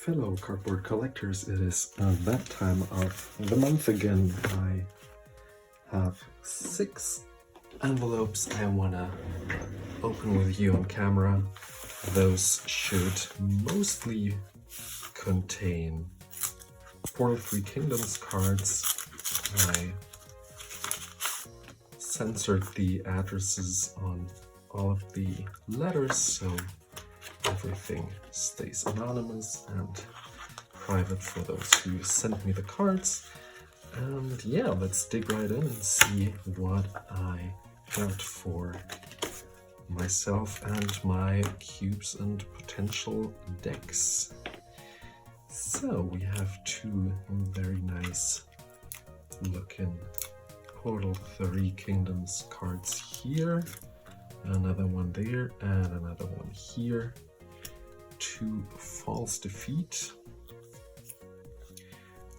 Fellow cardboard collectors, it is that time of the month again. I have 6 envelopes I wanna open with you on camera. Those should mostly contain Portal 3 Kingdoms cards. I censored the addresses on all of the letters, so everything stays anonymous and private for those who sent me the cards. And yeah, let's dig right in and see what I got for myself and my cubes and potential decks. So we have 2 very nice looking Portal 3 Kingdoms cards here, another one there, and another one here. 2 False Defeat,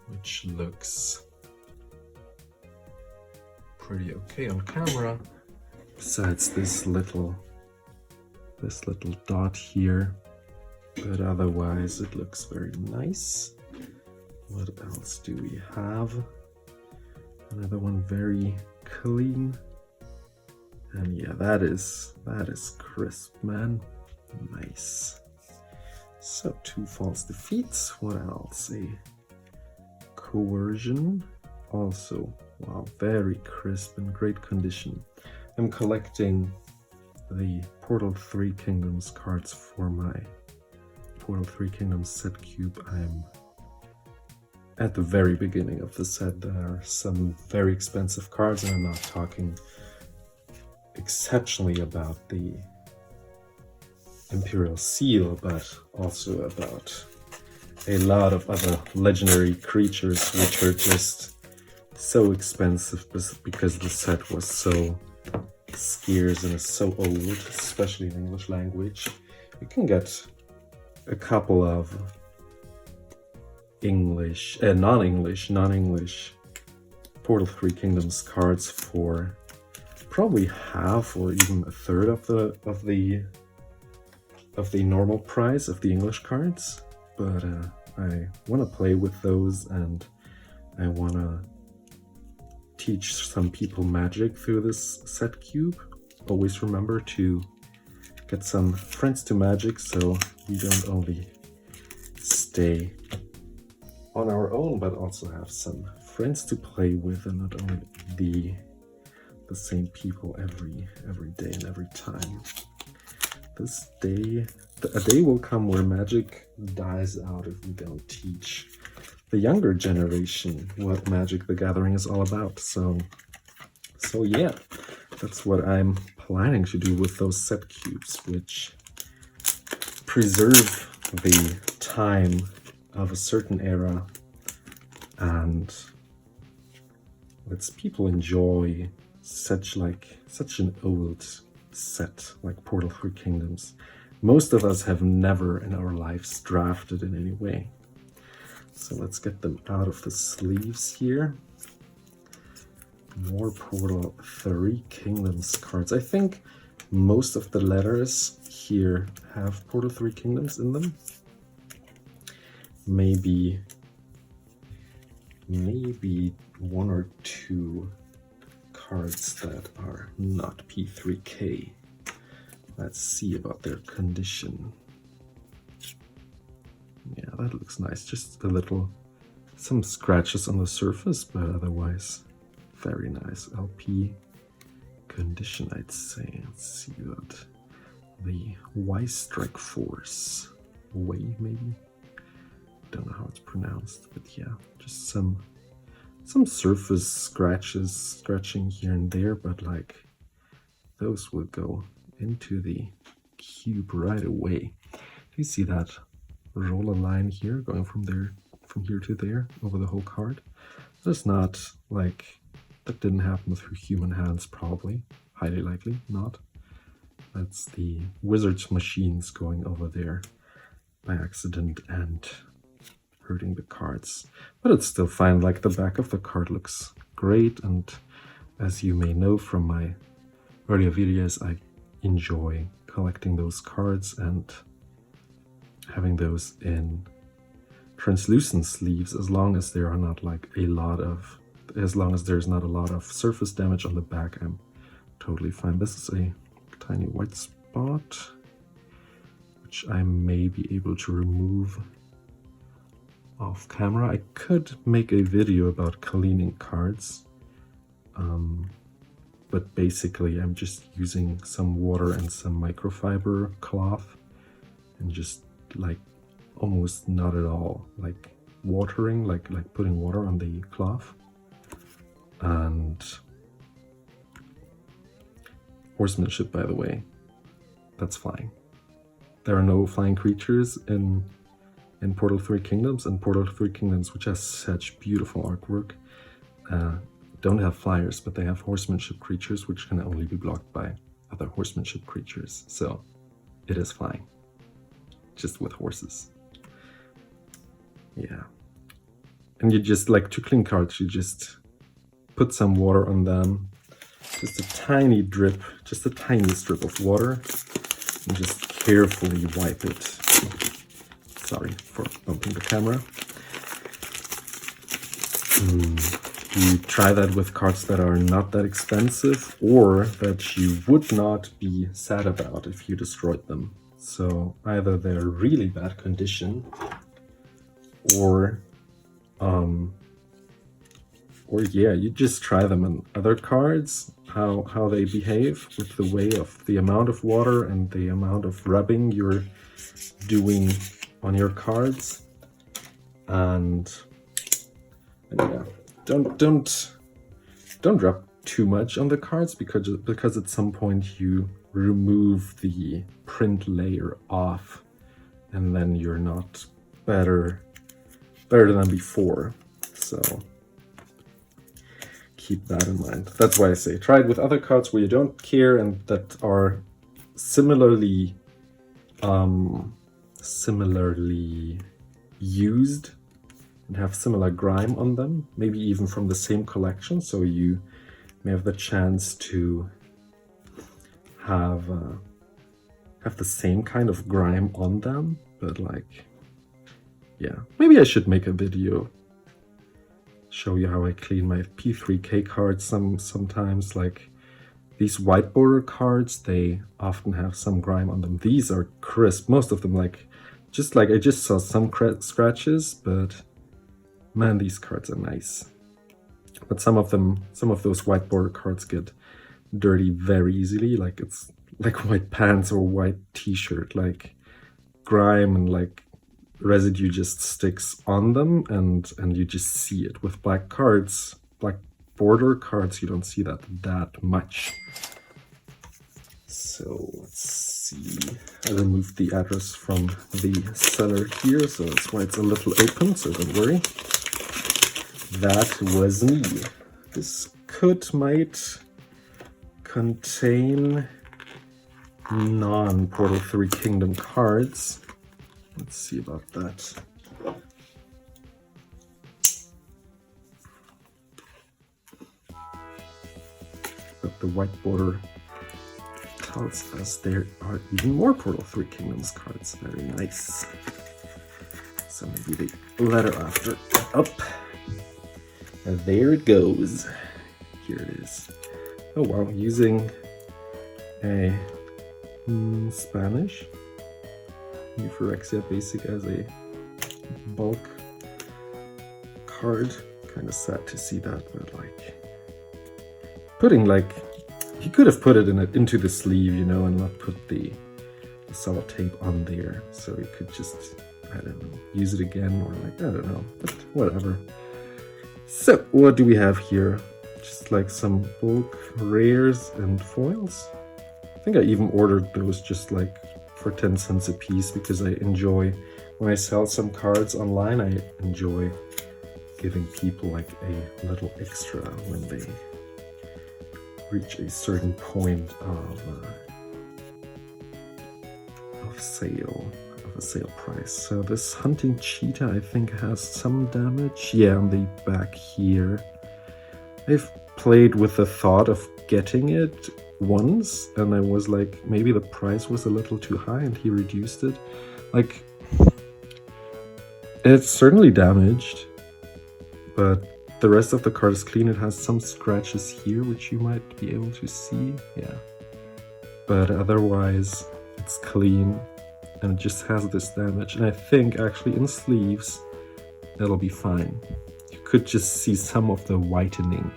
which looks pretty okay on camera, besides this little dot here, but otherwise it looks very nice. What else do we have? Another one very clean, and yeah, that is crisp, man. Nice. So 2 False Defeats. What else? A Coercion. Also, wow, very crisp and great condition. I'm collecting the Portal 3 Kingdoms cards for my Portal 3 Kingdoms set cube. I'm at the very beginning of the set. There are some very expensive cards, and I'm not talking exceptionally about the Imperial Seal, but also about a lot of other legendary creatures which are just so expensive because the set was so scarce and is so old, especially in English language. You can get a couple of non-English Portal 3 Kingdoms cards for probably half or even a third of the normal price of the English cards, but I want to play with those, and I want to teach some people magic through this set cube. Always remember to get some friends to magic, so we don't only stay on our own, but also have some friends to play with, and not only the same people every day and every time. A day will come where magic dies out if we don't teach the younger generation what Magic the Gathering is all about. So yeah, that's what I'm planning to do with those set cubes, which preserve the time of a certain era and lets people enjoy such an old set like Portal 3 Kingdoms. Most of us have never in our lives drafted in any way. So let's get them out of the sleeves here. More Portal 3 Kingdoms cards. I think most of the letters here have Portal 3 Kingdoms in them. Maybe 1 or 2 cards that are not P3K. Let's see about their condition. Yeah, that looks nice. Just some scratches on the surface, but otherwise very nice. LP condition, I'd say. Let's see that. The Y Strike Force. Way, maybe? Don't know how it's pronounced, but yeah, just some surface scratching here and there, but like those will go into the cube right away. Do you see that roller line here going from here to there over the whole card? That's not like, that didn't happen through human hands, probably, highly likely not. That's the wizard's machines going over there by accident and hurting the cards, but it's still fine. Like, the back of the card looks great, and as you may know from my earlier videos, I enjoy collecting those cards and having those in translucent sleeves, as long as there are not like as long as there's not a lot of surface damage on the back, I'm totally fine. This is a tiny white spot, which I may be able to remove off camera. I could make a video about cleaning cards, but basically I'm just using some water and some microfiber cloth and just like almost not at all like watering, like putting water on the cloth. And horsemanship, by the way, that's flying. There are no flying creatures in Portal 3 Kingdoms, and Portal 3 Kingdoms, which has such beautiful artwork, don't have flyers, but they have horsemanship creatures, which can only be blocked by other horsemanship creatures. So it is flying, just with horses. Yeah. And you just, like, to clean cards, you just put some water on them, just a tiny drip, just the tiniest drip of water, and just carefully wipe it. Sorry for bumping the camera. You try that with cards that are not that expensive, or that you would not be sad about if you destroyed them. So either they're really bad condition, or yeah, you just try them on other cards, how they behave with the way of the amount of water and the amount of rubbing you're doing on your cards. And yeah, don't rub too much on the cards, because at some point you remove the print layer off, and then you're not better than before. So keep that in mind. That's why I say try it with other cards where you don't care and that are similarly used and have similar grime on them, maybe even from the same collection, so you may have the chance to have the same kind of grime on them. But like, yeah, maybe I should make a video, show you how I clean my P3K cards. Sometimes, like these white border cards, they often have some grime on them. These are crisp, most of them, I just saw some scratches, but man, these cards are nice. But some of those white border cards get dirty very easily, like it's like white pants or white t-shirt, like grime and like residue just sticks on them, and you just see it. With black cards, black border cards, you don't see that much. So let's see, I removed the address from the seller here, so that's why it's a little open, so don't worry. That was me. This might contain non-Portal 3 Kingdom cards. Let's see about that. But the white border tells us there are even more Portal 3 Kingdoms cards. Very nice. So maybe the letter after up. And there it goes. Here it is. Oh wow, using a Spanish Euphorexia Basic as a bulk card. Kind of sad to see that, but like putting, like, he could have put it into the sleeve, you know, and not put the sellotape on there, so he could just, I don't know, use it again, or like, I don't know, but whatever. So what do we have here? Just like some bulk rares and foils. I think I even ordered those just like for 10 cents a piece, because I enjoy, when I sell some cards online, I enjoy giving people like a little extra when they reach a certain point of a sale price. So this hunting cheetah, I think, has some damage. Yeah, on the back here. I've played with the thought of getting it once, and I was like, maybe the price was a little too high, and he reduced it. Like, It's certainly damaged, but the rest of the card is clean. It has some scratches here, which you might be able to see. Yeah. But otherwise, it's clean, and it just has this damage. And I think actually in sleeves, it'll be fine. You could just see some of the whitening,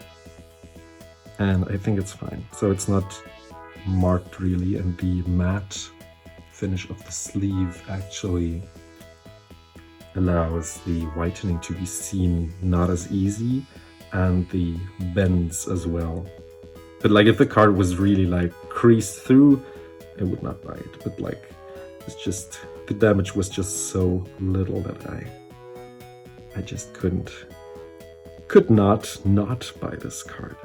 and I think it's fine. So it's not marked really, and the matte finish of the sleeve actually allows the whitening to be seen not as easy, and the bends as well. But like if the card was really like creased through, it would not bite. But like it's just, the damage was just so little that I just could not buy this card.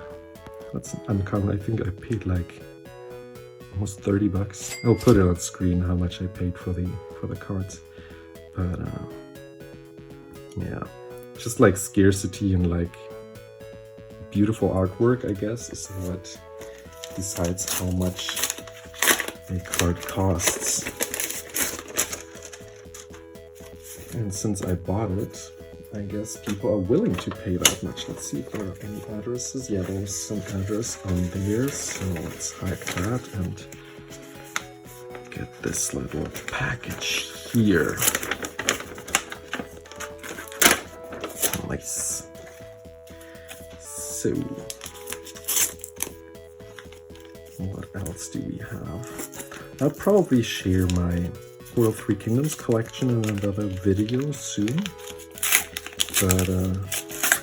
That's an uncommon. I think I paid like almost 30 bucks. I'll put it on screen how much I paid for the cards. But yeah, just like scarcity and like beautiful artwork, I guess, is what decides how much a card costs. And since I bought it, I guess people are willing to pay that much. Let's see if there are any addresses. Yeah, there's some address on there, so let's hide that and get this little package here. Nice. So, what else do we have? I'll probably share my Portal 3 Kingdoms collection in another video soon, but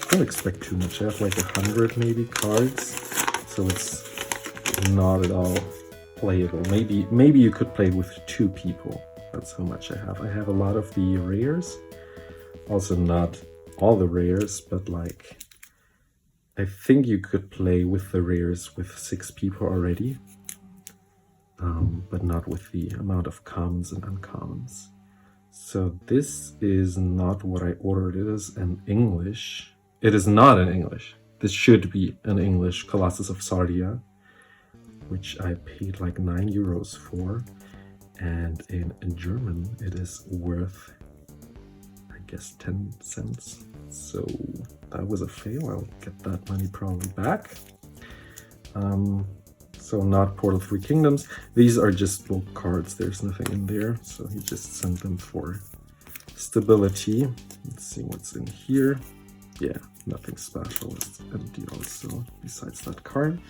don't expect too much. I have like 100 maybe cards, so it's not at all playable. Maybe you could play with 2 people. That's how much I have. I have a lot of the rares, also not all the rares, but like I think you could play with the rares with 6 people already, but not with the amount of commons and uncommons. So this is not what I ordered. It is in English. It is not in English. This should be an English Colossus of Sardia, which I paid like €9 for, and in German it is worth, I guess, 10 cents. So that was a fail. I'll get that money probably back. So not Portal 3 Kingdoms. These are just bulk cards. There's nothing in there. So he just sent them for stability. Let's see what's in here. Yeah, nothing special. It's empty also besides that card.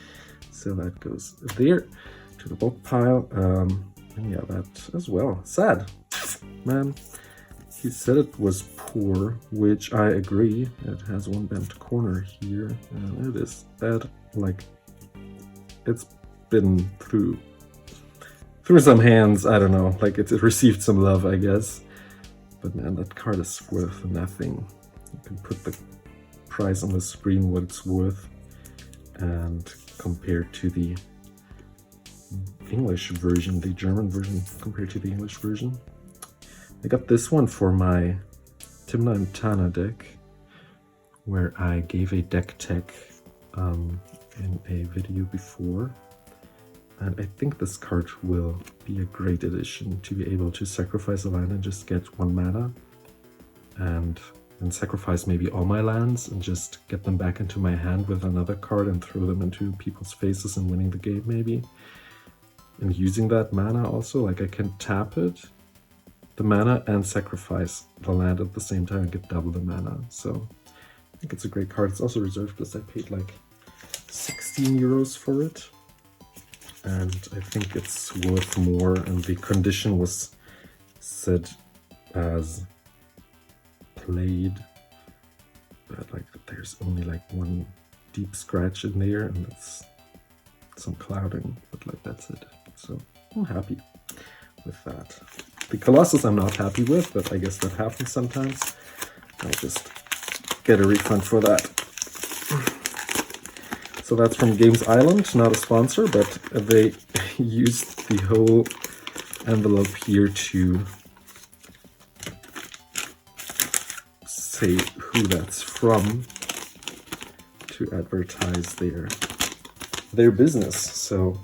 So that goes there to the bulk pile. And yeah, that as well. Sad, man. He said it was poor, which I agree. It has one bent corner here, and it is bad. Like, it's been through some hands. I don't know. Like, it received some love, I guess. But man, that card is worth nothing. You can put the price on the screen what it's worth, and compared to the English version, the German version compared to the English version. I got this one for my Timna and Tana deck, where I gave a deck tech in a video before. And I think this card will be a great addition to be able to sacrifice a land and just get 1 mana. And sacrifice maybe all my lands and just get them back into my hand with another card and throw them into people's faces and winning the game maybe. And using that mana also, like I can tap it, the mana, and sacrifice the land at the same time and get double the mana. So I think it's a great card. It's also reserved because I paid like €16 for it, and I think it's worth more. And the condition was set as played, but like there's only like 1 deep scratch in there, and it's some clouding, but like that's it. So I'm happy with that. The Colossus I'm not happy with, but I guess that happens sometimes. I'll just get a refund for that. So that's from Games Island, not a sponsor, but they used the whole envelope here to say who that's from, to advertise their business. So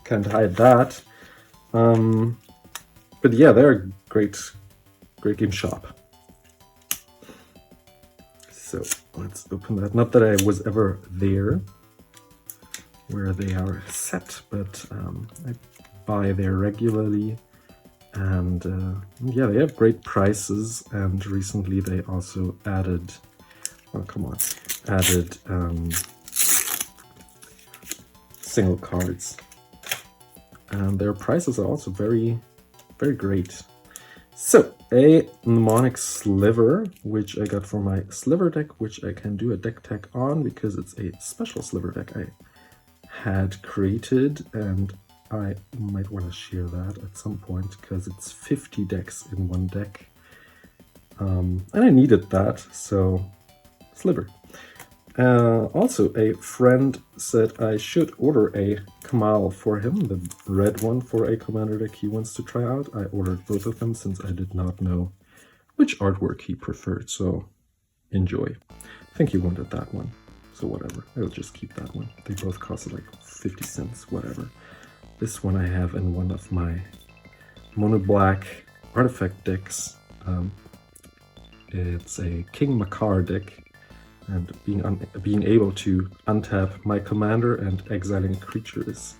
can't hide that. But yeah, they're a great game shop. So let's open that. Not that I was ever there where they are set, but I buy there regularly. And yeah, they have great prices. And recently they also added, oh come on, added single cards. And their prices are also very, very great. So, a mnemonic sliver, which I got for my sliver deck, which I can do a deck tag on because it's a special sliver deck I had created, and I might want to share that at some point because it's 50 decks in one deck. And I needed that, so sliver. Also, a friend said I should order a Kamal for him, the red one for a commander deck he wants to try out. I ordered both of them since I did not know which artwork he preferred, so enjoy. I think he wanted that one, so whatever, I'll just keep that one. They both cost like 50 cents, whatever. This one I have in one of my mono black artifact decks. It's a King Makar deck. And being able to untap my commander and exiling a creature is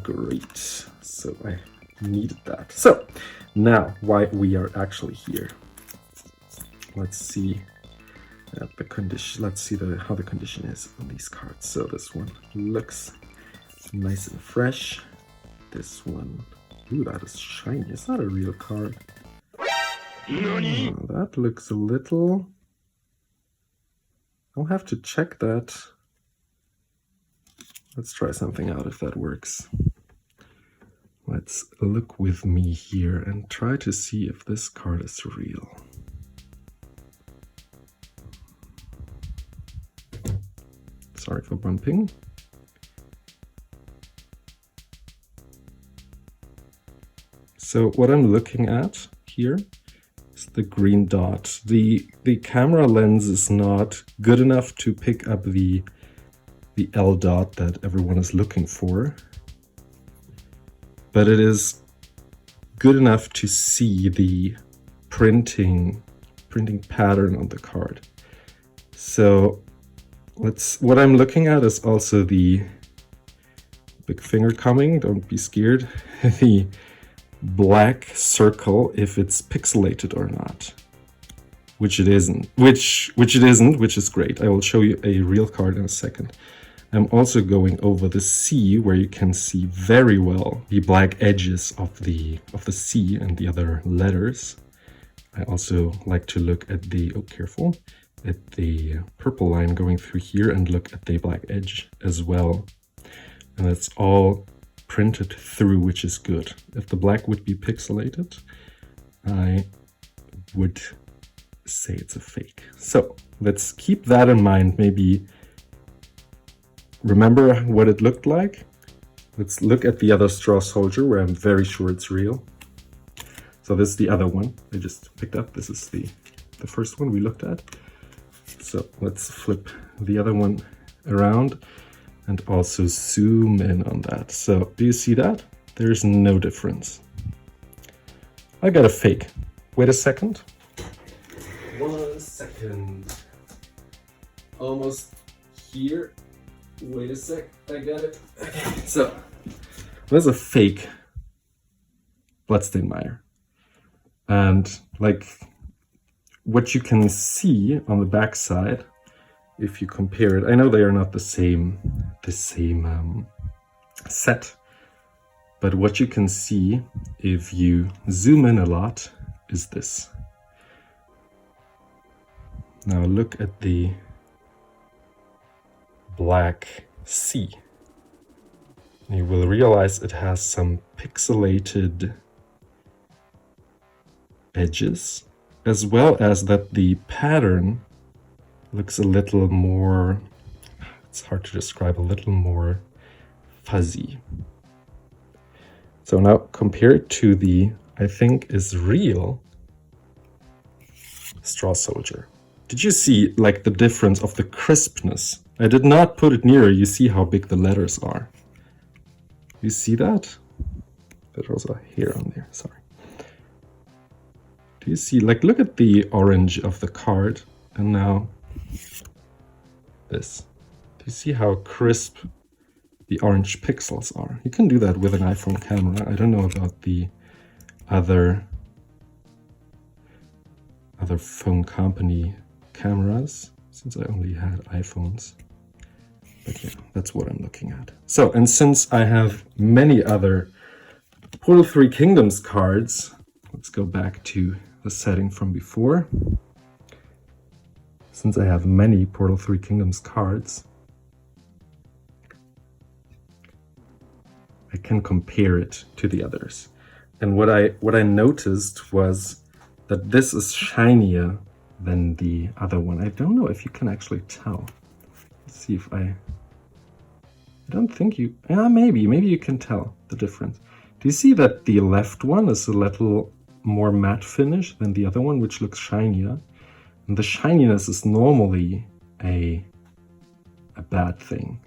great. So I needed that. So now why we are actually here. Let's see the condition. Let's see how the condition is on these cards. So this one looks nice and fresh. This one, ooh, that is shiny. Is that a real card? That looks a little. I'll have to check that. Let's try something out if that works. Let's look with me here and try to see if this card is real. Sorry for bumping. So what I'm looking at here, the green dot. The camera lens is not good enough to pick up the L dot that everyone is looking for, but it is good enough to see the printing pattern on the card. So what I'm looking at is also the big finger coming, don't be scared, the black circle if it's pixelated or not, which it isn't, which is great. I will show you a real card in a second. I'm also going over the C where you can see very well the black edges of the C and the other letters. I also like to look at the, oh careful, at the purple line going through here and look at the black edge as well. And it's all printed through, which is good. If the black would be pixelated, I would say it's a fake. So let's keep that in mind. Maybe remember what it looked like. Let's look at the other straw soldier where I'm very sure it's real. So this is the other one I just picked up. This is the first one we looked at. So let's flip the other one around and also zoom in on that. So do you see that? There's no difference. I got a fake. Wait a second. 1 second. Almost here. Wait a sec. I got it. Okay. So there's a fake Bloodstainmire. And like what you can see on the back side, if you compare it, I know they are not the same set, but what you can see if you zoom in a lot is this. Now look at the black C. You will realize it has some pixelated edges, as well as that the pattern looks a little more, it's hard to describe, a little more fuzzy. So now compare it to the, I think is real, Straw Soldier. Did you see like the difference of the crispness? I did not put it nearer. You see how big the letters are. You see that? There's also a hair on there, sorry. Do you see, like, look at the orange of the card, and now This. Do you see how crisp the orange pixels are? You can do that with an iPhone camera. I don't know about the other phone company cameras, since I only had iPhones. But yeah, that's what I'm looking at. So, and since I have many other Portal 3 Kingdoms cards, let's go back to the setting from before. Since I have many Portal 3 Kingdoms cards, I can compare it to the others. And what I noticed was that this is shinier than the other one. I don't know if you can actually tell. Let's see if I don't think you, maybe you can tell the difference. Do you see that the left one is a little more matte finish than the other one, which looks shinier? And the shininess is normally a bad thing.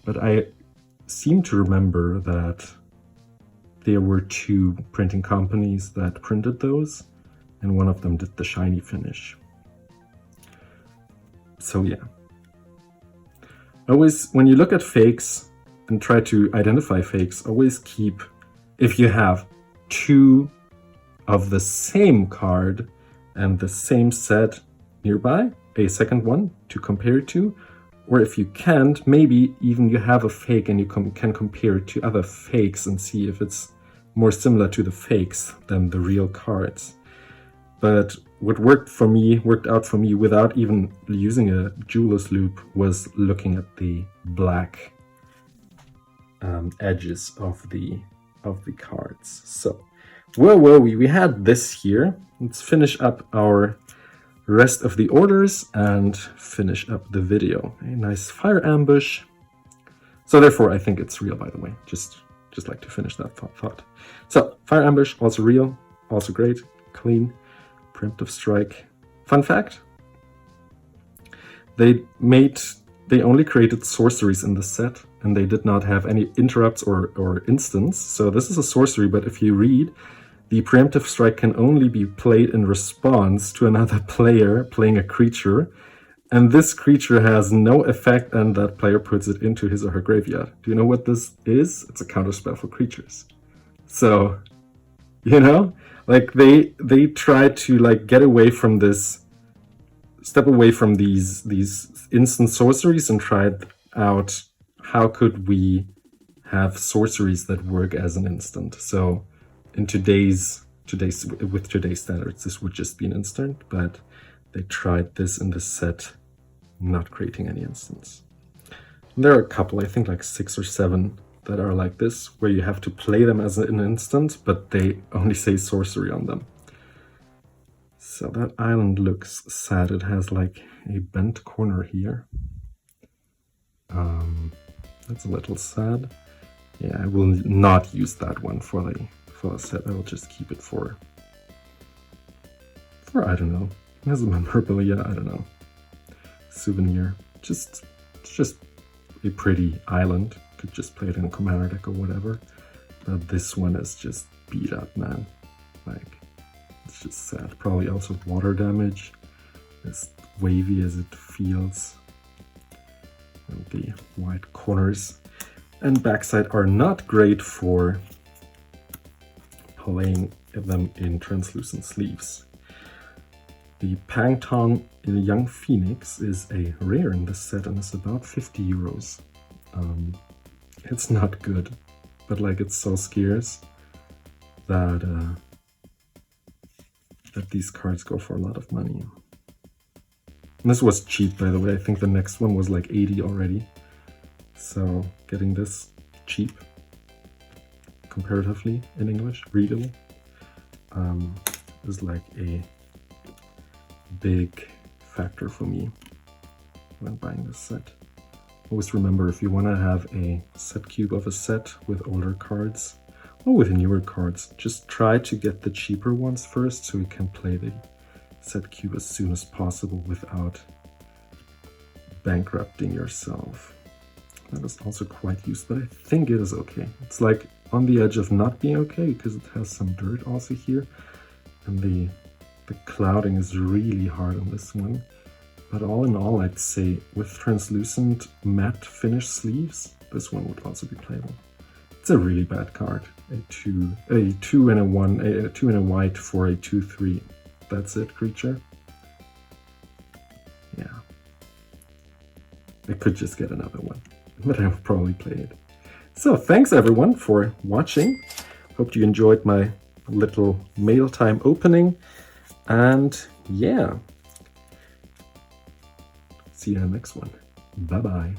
But I seem to remember that there were 2 printing companies that printed those, and one of them did the shiny finish. So yeah. Always, when you look at fakes and try to identify fakes, always keep, if you have 2 of the same card and the same set nearby, a second one to compare it to, or if you can't, maybe even you have a fake and you can compare it to other fakes and see if it's more similar to the fakes than the real cards. But what worked out for me without even using a jeweler's loupe was looking at the black edges of the cards. So where were we? We had this here. Let's finish up our rest of the orders and finish up the video. A nice fire ambush. So therefore, I think it's real, by the way. Just like to finish that thought. So fire ambush, also real, also great, clean. Preemptive strike. Fun fact: they only created sorceries in the set, and they did not have any interrupts or instants. So this is a sorcery, but if you read, the preemptive strike can only be played in response to another player playing a creature, and this creature has no effect, and that player puts it into his or her graveyard. Do you know what this is? It's a counterspell for creatures. So, you know, like they try to like get away from this, step away from these instant sorceries and try out how could we have sorceries that work as an instant. So in today's standards, this would just be an instant, but they tried this in the set, not creating any instants. And there are a couple, I think like 6 or 7 that are like this, where you have to play them as an instant, but they only say sorcery on them. So that island looks sad. It has like a bent corner here. That's a little sad. Yeah, I will not use that one for the set. I will just keep it for I don't know, as a memorabilia, I don't know, souvenir. Just a pretty island. Could just play it in a commander deck or whatever. But this one is just beat up, man. Like, it's just sad. Probably also water damage, as wavy as it feels. And the white corners and backside are not great for playing them in translucent sleeves. The Pangton in a Young Phoenix is a rare in this set and is about 50 euros. It's not good, but like it's so scarce that these cards go for a lot of money. And this was cheap, by the way. I think the next one was like 80 already. So getting this cheap, comparatively in English, readable, is like a big factor for me when buying this set. Always remember, if you want to have a set cube of a set with older cards or with newer cards, just try to get the cheaper ones first so you can play the set cube as soon as possible without bankrupting yourself. That is also quite used, but I think it is okay. It's like on the edge of not being okay because it has some dirt also here, and the clouding is really hard on this one. But all in all, I'd say with translucent matte finish sleeves, this one would also be playable. It's a really bad card. A two and a 1, a 2 and a white for a 2/3. That's it, creature. Yeah. I could just get another one, but I'll probably play it. So thanks everyone for watching. Hope you enjoyed my little mail time opening. And yeah, see you in the next one. Bye-bye.